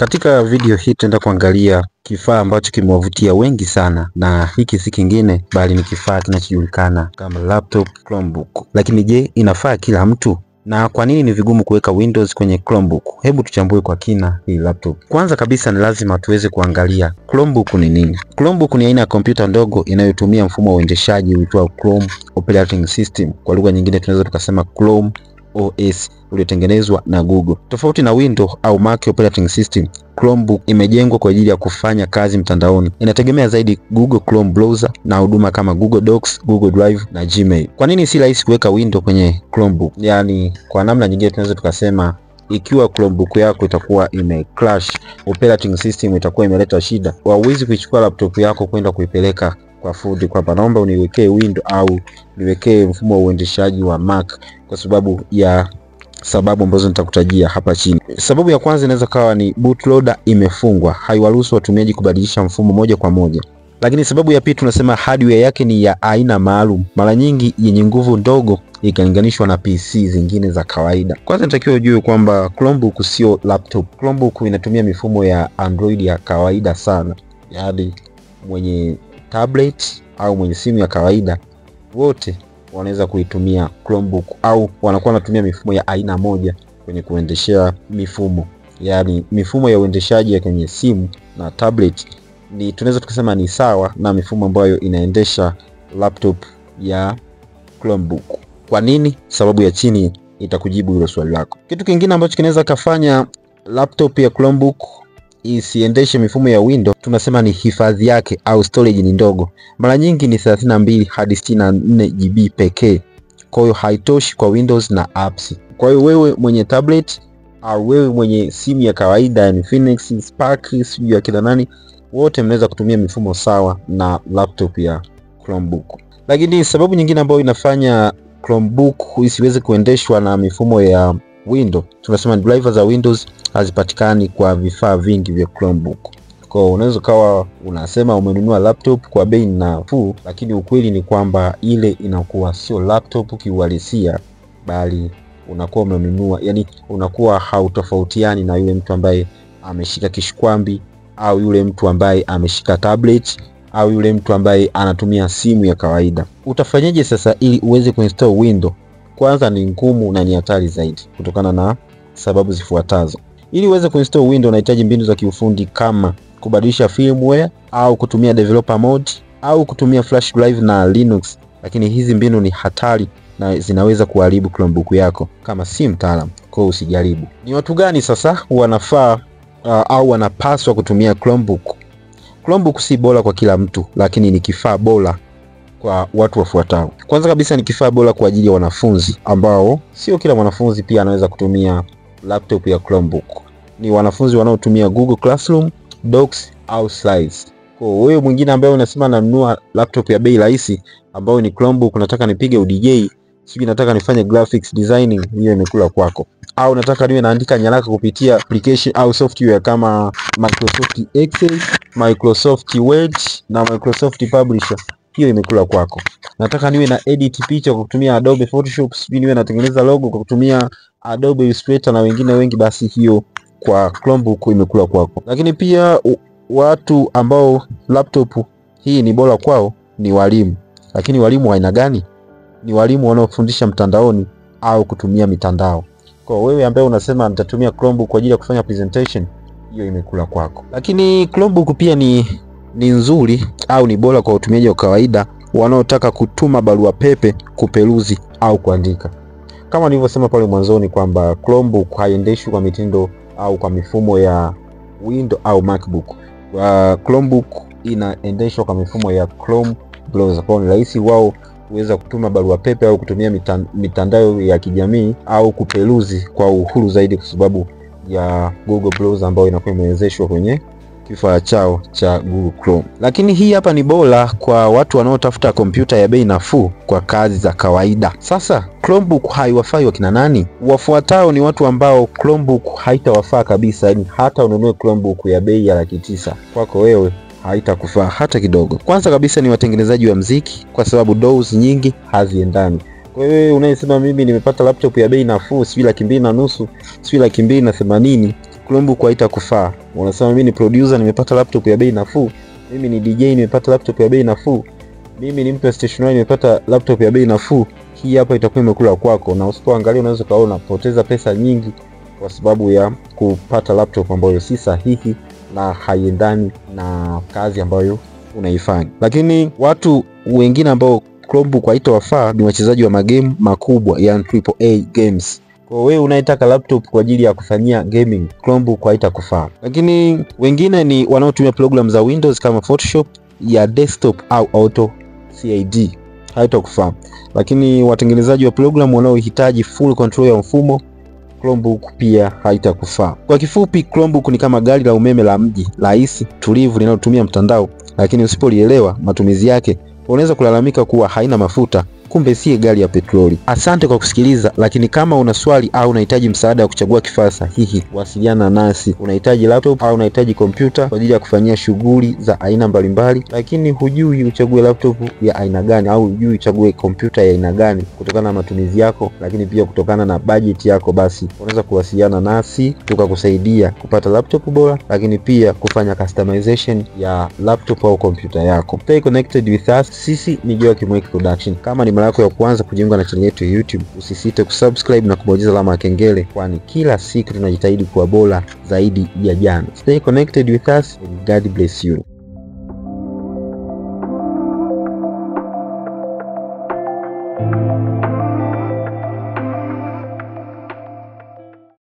Katika video hii tutaenda kuangalia kifaa ambacho kimewavutia wengi sana, na hiki si kingine bali ni kifaa kinachojulikana kama laptop Chromebook. Lakini je, inafaa kila mtu? Na kwa nini ni vigumu kuweka Windows kwenye Chromebook? Hebu tuchambue kwa kina hii laptop. Kwanza kabisa ni lazima tuweze kuangalia Chromebook ni nini. Chromebook ni aina ya kompyuta ndogo inayotumia mfumo wa uendeshaji uitwao Chrome Operating System. Kwa lugha nyingine tunaweza tukasema Chrome OS, uliotengenezwa na Google. Tofauti na Windows au Mac Operating System, Chromebook imejengwa kwa ajili ya kufanya kazi mtandaoni. Inategemea zaidi Google Chrome browser na huduma kama Google Docs, Google Drive na Gmail. Kwa nini si rahisi kuweka Windows kwenye Chromebook? Yaani kwa namna nyingine tunaweza tukasema ikiwa Chromebook yako itakuwa crash, operating system itakuwa imeleta shida, hauwezi kuichukua laptop yako kwenda kuipeleka kwa fundi kwamba naomba uniwekee Windows au niwekee mfumo wa uendeshaji wa Mac, kwa sababu ambazo nitakutajia hapa chini. Sababu ya kwanza inaweza kawa ni bootloader imefungwa, haiwaruhusu watumiaji kubadilisha mfumo moja kwa moja. Lakini sababu ya pili tunasema hardware yake ni ya aina maalum, mara nyingi yenye nguvu ndogo ikilinganishwa na PC zingine za kawaida. Kwanza natakiwa ujue kwamba Chromebook sio laptop. Chromebook inatumia mifumo ya Android ya kawaida sana. Yaani mwenye tablet au mwenye simu ya kawaida wote wanaweza kuitumia Chromebook, au wanakuwa wanatumia mifumo ya aina moja kwenye kuendeshea mifumo. Yaani mifumo ya uendeshaji ya kwenye simu na tablet tunaweza tukasema ni sawa na mifumo ambayo inaendesha laptop ya Chromebook. Kwa nini? Sababu ya chini itakujibu hilo swali lako. Kitu kingine ambacho kinaweza kafanya laptop ya Chromebook isiendeshe mifumo ya Windows, tunasema ni hifadhi yake au storage ni ndogo. Mara nyingi ni 32 hadi 64 GB pekee. Kwa hiyo haitoshi kwa Windows na apps. Kwa hiyo wewe mwenye tablet au wewe mwenye simu ya kawaida, yani Phoenix, Spark, sijui ya kila nani, wote mnaweza kutumia mifumo sawa na laptop ya Chromebook. Lakini sababu nyingine ambayo inafanya Chromebook isiweze kuendeshwa na mifumo ya Windows, tunasema drivers za Windows hazipatikani kwa vifaa vingi vya Chromebook. Kwa hiyo unaweza kawa unasema umenunua laptop kwa bei nafuu, lakini ukweli ni kwamba ile inakuwa sio laptop kiuhalisia, bali unakuwa umenunua, yani unakuwa hautofautiani na yule mtu ambaye ameshika kishikwambi, au yule mtu ambaye ameshika tablet, au yule mtu ambaye anatumia simu ya kawaida. Utafanyaje sasa ili uweze kuinstall Windows? Kwanza ni ngumu na ni hatari zaidi kutokana na sababu zifuatazo. Ili uweze kuinstall Windows unahitaji mbinu za kiufundi kama kubadilisha firmware au kutumia developer mode au kutumia flash drive na Linux, lakini hizi mbinu ni hatari na zinaweza kuharibu Chromebook yako kama si mtaalamu. Kwa hiyo usijaribu. Ni watu gani sasa wanafaa au wanapaswa kutumia Chromebook? Chromebook si bora kwa kila mtu, lakini ni kifaa bora kwa watu wafuatao. Kwanza kabisa ni kifaa bora kwa ajili ya wanafunzi, ambao sio kila mwanafunzi pia anaweza kutumia laptop ya Chromebook. Ni wanafunzi wanaotumia Google Classroom, Docs au Slides. Kwa wewe mwingine ambaye unasema nanunua laptop ya bei rahisi ambayo ni Chromebook, nataka nipige udj, sijui nataka nifanye graphics designing, hiyo imekula kwako. Au nataka niwe naandika nyaraka kupitia application au software kama Microsoft Excel, Microsoft Word na Microsoft Publisher, hiyo imekula kwako. Nataka niwe na edit picha kwa kutumia Adobe Photoshop, sijui niwe natengeneza logo kwa kutumia Adobe Illustrator na wengine wengi, basi hiyo kwa Chromebook imekula kwako. Lakini pia watu ambao laptop hii ni bora kwao ni walimu. Lakini walimu wa aina gani? Ni walimu wanaofundisha mtandaoni au kutumia mitandao. Kwa wewe ambaye unasema nitatumia Chromebook kwa ajili ya kufanya presentation, hiyo imekula kwako. Lakini Chromebook pia ni nzuri au ni bora kwa watumiaji wa kawaida wanaotaka kutuma barua pepe, kuperuzi au kuandika. Kama nilivyosema pale mwanzoni kwamba Chromebook haiendeshwi kwa mitindo au kwa mifumo ya Windows au MacBook. Chromebook inaendeshwa kwa mifumo ya Chrome browser. Kwa hiyo ni rahisi wao kuweza kutuma barua pepe au kutumia mitandao ya kijamii au kuperuzi kwa uhuru zaidi, kwa sababu ya Google browser ambayo inakuwa imewezeshwa kwenye kifaa chao cha Google Chrome. Lakini hii hapa ni bora kwa watu wanaotafuta kompyuta ya bei nafuu kwa kazi za kawaida. Sasa Chromebook haiwafai wakina nani? Wafuatao ni watu ambao Chromebook haitawafaa kabisa, yani hata ununue Chromebook ya bei ya 900, kwako wewe haitakufaa hata kidogo. Kwanza kabisa ni watengenezaji wa muziki, kwa sababu DAWs nyingi haziendani. Kwa hiyo unayesema mimi nimepata laptop ya bei nafuu, sijui 2,500, sijui 2,80, Chromebook haitakufaa. Unasema mimi ni producer nimepata laptop ya bei nafuu, mimi ni DJ nimepata laptop ya bei nafuu, mimi ni mtu wa stationery nimepata laptop ya bei nafuu. Hii hapa itakuwa imekula kwako, na usipoangalia unaweza kaona poteza pesa nyingi kwa sababu ya kupata laptop ambayo si sahihi na haiendani na kazi ambayo unaifanya. Lakini watu wengine ambao Chromebook haitawafaa ni wachezaji wa magame makubwa, yani AAA games. Kwa wewe unayetaka laptop kwa ajili ya kufanyia gaming, Chromebook haitakufaa. Lakini wengine ni wanaotumia program za Windows kama Photoshop ya desktop au Auto CAD, haitakufaa. Lakini watengenezaji wa program wanaohitaji full control ya mfumo, Chromebook pia haitakufaa. Kwa kifupi, Chromebook ni kama gari la umeme la mji, rahisi, tulivu, linalotumia mtandao, lakini usipolielewa matumizi yake unaweza kulalamika kuwa haina mafuta, kumbe si gari ya petroli. Asante kwa kusikiliza, lakini kama una swali au unahitaji msaada wa kuchagua kifaa sahihi, wasiliana nasi. Unahitaji laptop au unahitaji kompyuta kwa ajili ya kufanyia shughuli za aina mbalimbali, lakini hujui uchague laptop ya aina gani au hujui uchague kompyuta ya aina gani kutokana na matumizi yako, lakini pia kutokana na budget yako, basi unaweza kuwasiliana nasi tukakusaidia kupata laptop bora, lakini pia kufanya customization ya laptop au kompyuta yako. Stay connected with us. Sisi ni Joa Kimweki Production. Kama ni mara yako ya kwanza kujiunga na channel yetu ya YouTube, usisite kusubscribe na kubonyeza alama ya kengele, kwani kila siku tunajitahidi kuwa bora zaidi ya jana. Stay connected with us and God bless you.